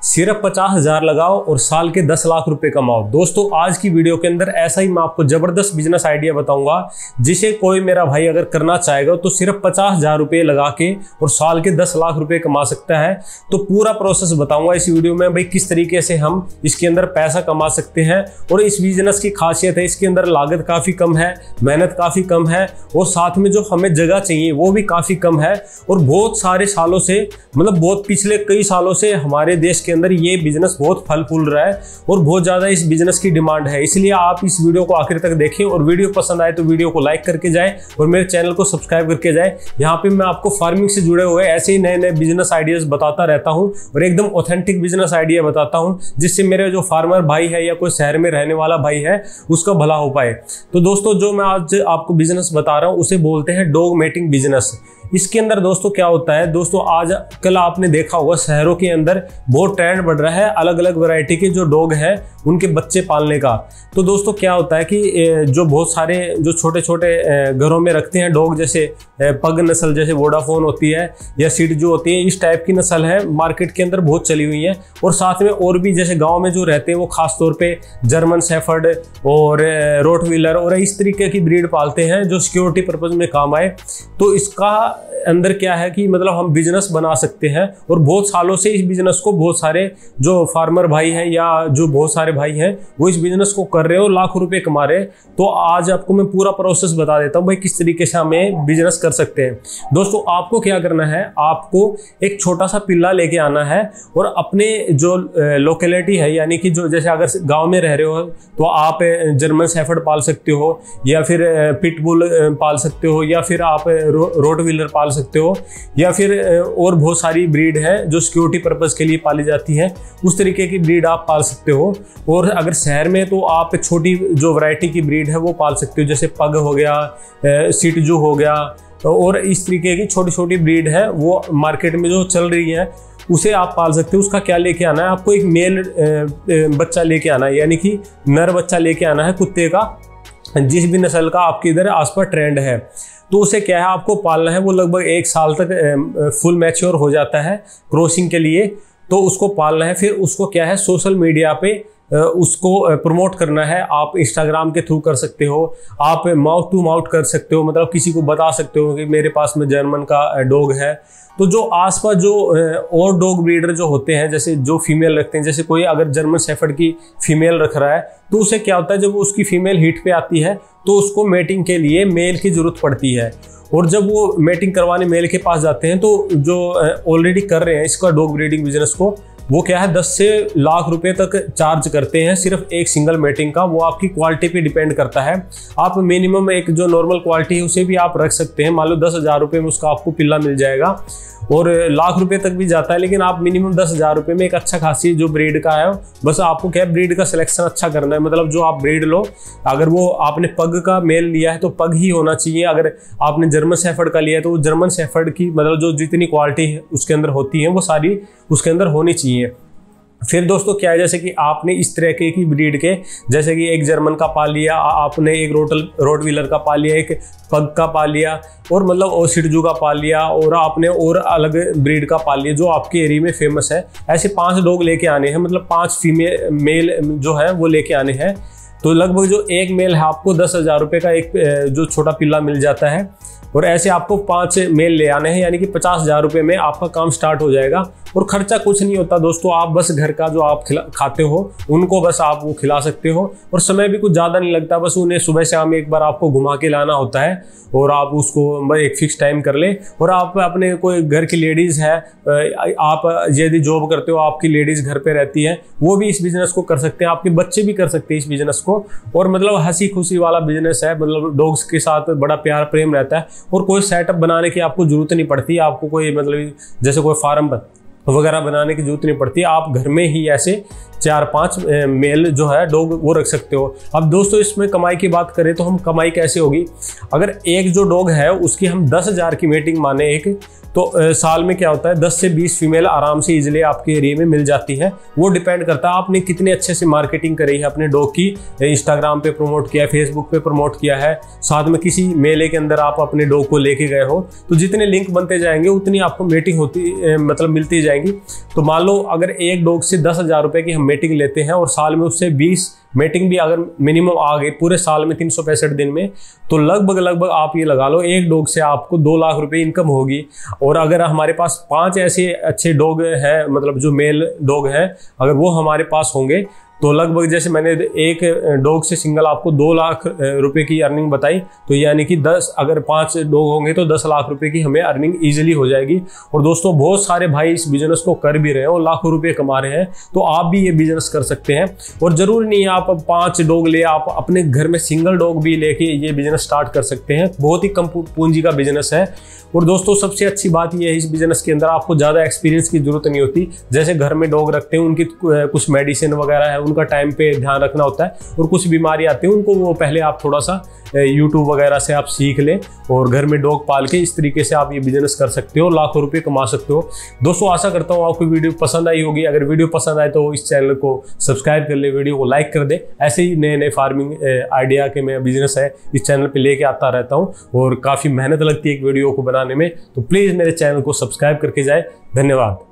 सिर्फ 50,000 लगाओ और साल के 10 लाख रुपए कमाओ। दोस्तों आज की वीडियो के अंदर ऐसा ही मैं आपको जबरदस्त बिजनेस आइडिया बताऊंगा जिसे कोई मेरा भाई अगर करना चाहेगा तो सिर्फ 50,000 रुपए लगा के और साल के 10 लाख रुपए कमा सकता है। तो पूरा प्रोसेस बताऊंगा इस वीडियो में भाई किस तरीके से हम इसके अंदर पैसा कमा सकते हैं। और इस बिजनेस की खासियत है इसके अंदर लागत काफी कम है, मेहनत काफी कम है और साथ में जो हमें जगह चाहिए वो भी काफी कम है। और बहुत सारे सालों से मतलब बहुत पिछले कई सालों से हमारे देश के अंदर ये बिजनेस बहुत फल फूल रहा है और बहुत ज्यादा इस बिजनेस की डिमांड है। इसलिए आप इस वीडियो को आखिर तक देखें और वीडियो पसंद आए तो वीडियो को लाइक करके जाएं और मेरे चैनल को सब्सक्राइब करके जाएं। यहाँ पे मैं आपको फार्मिंग से जुड़े हुए ऐसे ही नए नए बिजनेस आइडियाज बताता रहता हूँ और एकदम ऑथेंटिक बिजनेस आइडिया बताता हूँ जिससे मेरे जो फार्मर भाई है या कोई शहर में रहने वाला भाई है उसका भला हो पाए। तो दोस्तों जो मैं आज आपको बिजनेस बता रहा हूँ उसे बोलते हैं डॉग मेटिंग बिजनेस। इसके अंदर दोस्तों क्या होता है, दोस्तों आज कल आपने देखा होगा शहरों के अंदर बहुत ट्रेंड बढ़ रहा है अलग अलग वैरायटी के जो डॉग हैं उनके बच्चे पालने का। तो दोस्तों क्या होता है कि जो बहुत सारे जो छोटे छोटे घरों में रखते हैं डॉग, जैसे पग नस्ल जैसे वोडाफोन होती है या सिटजू होती है, इस टाइप की नस्ल है मार्केट के अंदर बहुत चली हुई है। और साथ में और भी जैसे गाँव में जो रहते हैं वो खासतौर पर जर्मन शेफर्ड और रोटवीलर और इस तरीके की ब्रीड पालते हैं जो सिक्योरिटी पर्पज में काम आए। तो इसका अंदर क्या है कि मतलब हम बिजनेस बना सकते हैं और बहुत सालों से इस बिजनेस को बहुत सारे जो फार्मर भाई हैं या जो बहुत सारे भाई हैं वो इस बिजनेस को कर रहे हैं और लाखों रुपए कमा रहे हैं। तो आज आपको मैं पूरा प्रोसेस बता देता हूं भाई किस तरीके से हमें बिजनेस कर सकते हैं। दोस्तों आपको क्या करना है, आपको एक छोटा सा पिल्ला लेके आना है और अपने जो लोकेलिटी है यानी कि जो जैसे अगर गाँव में रह रहे हो तो आप जर्मन शेफर्ड पाल सकते हो या फिर पिटबुल पाल सकते हो या फिर आप रोटवीलर पाल सकते हो या फिर और बहुत सारी ब्रीड है जो सिक्योरिटी पर्पस के लिए पाली जाती है, उस तरीके की ब्रीड आप पाल सकते हो। और अगर शहर में तो आप छोटी जो वैरायटी की ब्रीड है वो पाल सकते हो, जैसे पग हो गया, सिटजू हो गया और इस तरीके की छोटी छोटी ब्रीड है वो मार्केट में जो चल रही है उसे आप पाल सकते हो। उसका क्या लेके आना है, आपको एक मेल बच्चा लेके आना है यानी कि नर बच्चा लेके आना है कुत्ते का, जिस भी नस्ल का आपके इधर आसपास ट्रेंड है। तो उसे क्या है आपको पालना है, वो लगभग 1 साल तक फुल मैच्योर हो जाता है क्रॉसिंग के लिए, तो उसको पालना है। फिर उसको क्या है सोशल मीडिया पे उसको प्रमोट करना है। आप इंस्टाग्राम के थ्रू कर सकते हो, आप माउथ टू माउथ कर सकते हो, मतलब किसी को बता सकते हो कि मेरे पास में जर्मन का डॉग है। तो जो आसपास जो और डॉग ब्रीडर जो होते हैं जैसे जो फीमेल रखते हैं, जैसे कोई अगर जर्मन शेफर्ड की फीमेल रख रहा है तो उसे क्या होता है जब उसकी फीमेल हीट पे आती है तो उसको मेटिंग के लिए मेल की जरूरत पड़ती है। और जब वो मेटिंग करवाने मेल के पास जाते हैं तो जो ऑलरेडी कर रहे हैं इसका डॉग ब्रीडिंग बिजनेस को, वो क्या है 10 से लाख रुपए तक चार्ज करते हैं सिर्फ एक सिंगल मेटिंग का। वो आपकी क्वालिटी पे डिपेंड करता है। आप मिनिमम एक जो नॉर्मल क्वालिटी है उसे भी आप रख सकते हैं, मान लो 10,000 रुपये में उसका आपको पिल्ला मिल जाएगा और लाख रुपए तक भी जाता है, लेकिन आप मिनिमम 10,000 रुपये में एक अच्छा खासी जो ब्रीड का है, बस आपको क्या ब्रीड का सिलेक्शन अच्छा करना है। मतलब जो आप ब्रीड लो, अगर वो आपने पग का मेल लिया है तो पग ही होना चाहिए, अगर आपने जर्मन शेफर्ड का लिया है तो वो जर्मन शेफर्ड की मतलब जो जितनी क्वालिटी उसके अंदर होती है वो सारी उसके अंदर होनी चाहिए। फिर दोस्तों क्या है जैसे कि आपने इस तरह की ब्रीड के जैसे कि एक जर्मन का पाल लिया, आपने एक रोटवीलर का पाल लिया, एक पग का पाल लिया और मतलब और सिटजू का पाल लिया और आपने और अलग ब्रीड का पाल लिया जो आपके एरिया में फेमस है। ऐसे 5 डॉग लेके आने हैं, मतलब 5 फीमेल मेल जो है वो लेके आने हैं। तो लगभग जो एक मेल है आपको 10,000 रुपये का एक जो छोटा पिल्ला मिल जाता है और ऐसे आपको 5 मेल ले आने हैं यानी कि 50,000 रुपये में आपका काम स्टार्ट हो जाएगा। और खर्चा कुछ नहीं होता दोस्तों, आप बस घर का जो आप खाते हो उनको बस आप वो खिला सकते हो और समय भी कुछ ज़्यादा नहीं लगता, बस उन्हें सुबह शाम एक बार आपको घुमा के लाना होता है और आप उसको एक फिक्स टाइम कर ले। और आप अपने कोई घर की लेडीज़ है, आप यदि जॉब करते हो आपकी लेडीज़ घर पे रहती है वो भी इस बिज़नेस को कर सकते हैं, आपके बच्चे भी कर सकते हैं इस बिज़नेस को। और मतलब हंसी खुशी वाला बिजनेस है, मतलब डॉग्स के साथ बड़ा प्यार प्रेम रहता है और कोई सेटअप बनाने की आपको जरूरत नहीं पड़ती, आपको कोई मतलब जैसे कोई फार्म वगैरह बनाने की जरूरत नहीं पड़ती। आप घर में ही ऐसे 4-5 मेल जो है डॉग वो रख सकते हो। अब दोस्तों इसमें कमाई की बात करें तो हम कमाई कैसे होगी, अगर एक जो डॉग है उसकी हम 10,000 की मेटिंग माने एक, तो साल में क्या होता है 10 से 20 फीमेल आराम से इजिली आपके एरिया में मिल जाती है। वो डिपेंड करता है आपने कितने अच्छे से मार्केटिंग करी है अपने डॉग की, इंस्टाग्राम पे प्रमोट किया है, फेसबुक पे प्रमोट किया है, साथ में किसी मेले के अंदर आप अपने डॉग को लेके गए हो, तो जितने लिंक बनते जाएंगे उतनी आपको मीटिंग होती मतलब मिलती जाएंगी। तो मान लो अगर एक डॉग से 10,000 रुपए की हम मीटिंग लेते हैं और साल में उससे 20 मीटिंग भी अगर मिनिमम आ गई पूरे साल में 365 दिन में, तो लगभग आप ये लगा लो एक डॉग से आपको 2 लाख रुपए इनकम होगी। और अगर हमारे पास 5 ऐसे अच्छे डॉग हैं, मतलब जो मेल डॉग हैं, अगर वो हमारे पास होंगे तो लगभग जैसे मैंने एक डॉग से सिंगल आपको 2 लाख रुपए की अर्निंग बताई, तो यानी कि 10 अगर 5 डॉग होंगे तो 10 लाख रुपए की हमें अर्निंग इजीली हो जाएगी। और दोस्तों बहुत सारे भाई इस बिजनेस को कर भी रहे हैं और लाखों रुपए कमा रहे हैं, तो आप भी ये बिजनेस कर सकते हैं। और जरूरी नहीं है आप 5 डॉग ले, आप अपने घर में सिंगल डॉग भी लेके ये बिजनेस स्टार्ट कर सकते हैं। बहुत ही कम पूंजी का बिजनेस है। और दोस्तों सबसे अच्छी बात यह है इस बिजनेस के अंदर आपको ज़्यादा एक्सपीरियंस की जरूरत नहीं होती। जैसे घर में डॉग रखते हैं उनकी कुछ मेडिसिन वगैरह है, उनका टाइम पे ध्यान रखना होता है, और कुछ बीमारी आती है उनको, वो पहले आप थोड़ा सा यूट्यूब वगैरह से आप सीख लें और घर में डॉग पाल के इस तरीके से आप ये बिजनेस कर सकते हो, लाखों रुपए कमा सकते हो। दोस्तों आशा करता हूँ आपको वीडियो पसंद आई होगी। अगर वीडियो पसंद आए तो इस चैनल को सब्सक्राइब कर ले, वीडियो को लाइक कर दे। ऐसे ही नए नए फार्मिंग आइडिया के मैं बिजनेस है इस चैनल पे लेके आता रहता हूँ और काफ़ी मेहनत लगती है एक वीडियो को बनाने में, तो प्लीज़ मेरे चैनल को सब्सक्राइब करके जाए। धन्यवाद।